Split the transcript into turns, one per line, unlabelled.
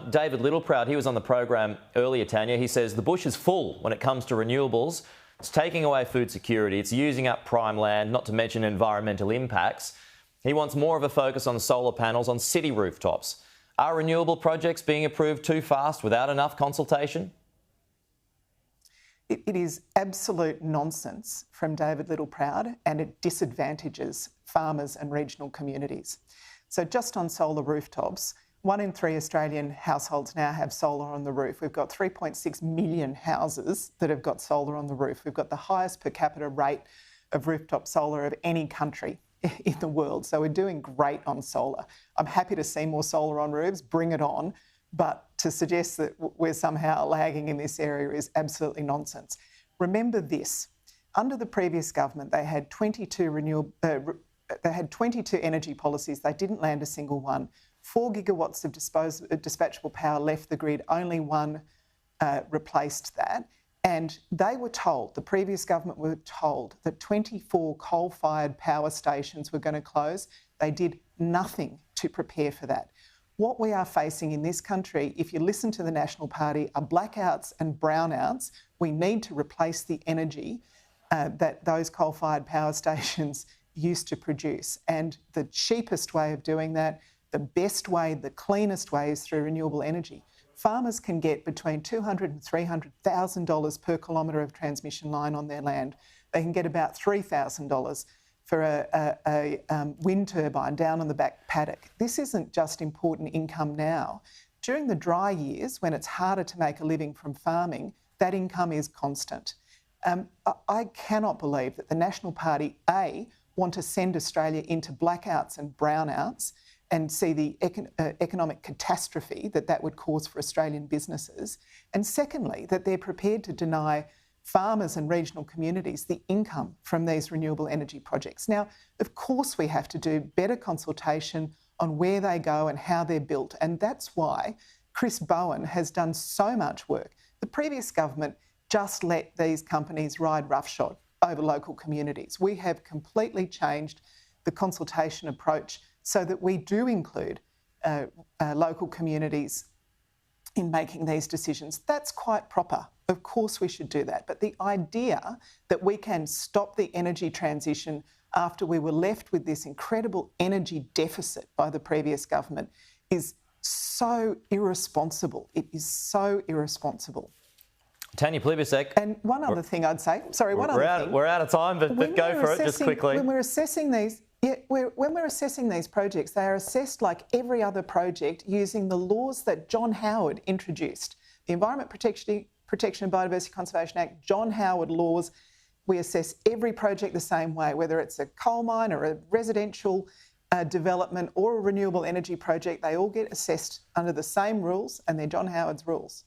David Littleproud, he was on the program earlier, Tanya. He says the bush is full when it comes to renewables. It's taking away food security. It's using up prime land, not to mention environmental impacts. He wants more of a focus on solar panels on city rooftops. Are renewable projects being approved too fast without enough consultation?
It is absolute nonsense from David Littleproud, and it disadvantages farmers and regional communities. So just on solar rooftops, 1 in 3 Australian households now have solar on the roof. We've got 3.6 million houses that have got solar on the roof. We've got the highest per capita rate of rooftop solar of any country in the world. So we're doing great on solar. I'm happy to see more solar on roofs, bring it on. But to suggest that we're somehow lagging in this area is absolutely nonsense. Remember this, under the previous government, they had 22 energy policies. They didn't land a single one. 4 gigawatts of dispatchable power left the grid, only one replaced that. And they were told, the previous government were told, that 24 coal-fired power stations were going to close. They did nothing to prepare for that. What we are facing in this country, if you listen to the National Party, are blackouts and brownouts. We need to replace the energy that those coal-fired power stations used to produce. And the cheapest way of doing that, the best way, the cleanest way is through renewable energy. Farmers can get between $200,000 and $300,000 per kilometre of transmission line on their land. They can get about $3,000 for a wind turbine down on the back paddock. This isn't just important income now. During the dry years, when it's harder to make a living from farming, that income is constant. I cannot believe that the National Party, A, want to send Australia into blackouts and brownouts and see the economic catastrophe that would cause for Australian businesses. And secondly, that they're prepared to deny farmers and regional communities the income from these renewable energy projects. Now, of course, we have to do better consultation on where they go and how they're built. And that's why Chris Bowen has done so much work. The previous government just let these companies ride roughshod over local communities. We have completely changed the consultation approach so that we do include local communities in making these decisions. That's quite proper. Of course we should do that. But the idea that we can stop the energy transition after we were left with this incredible energy deficit by the previous government is so irresponsible. It is so irresponsible.
Tanya Plibersek.
And one other thing I'd say,
we're out of time, but go for it just quickly.
When we're assessing these, when we're assessing these projects, they are assessed like every other project using the laws that John Howard introduced. The Environment Protection and Biodiversity Conservation Act, John Howard laws. We assess every project the same way, whether it's a coal mine or a residential development or a renewable energy project. They all get assessed under the same rules, and they're John Howard's rules.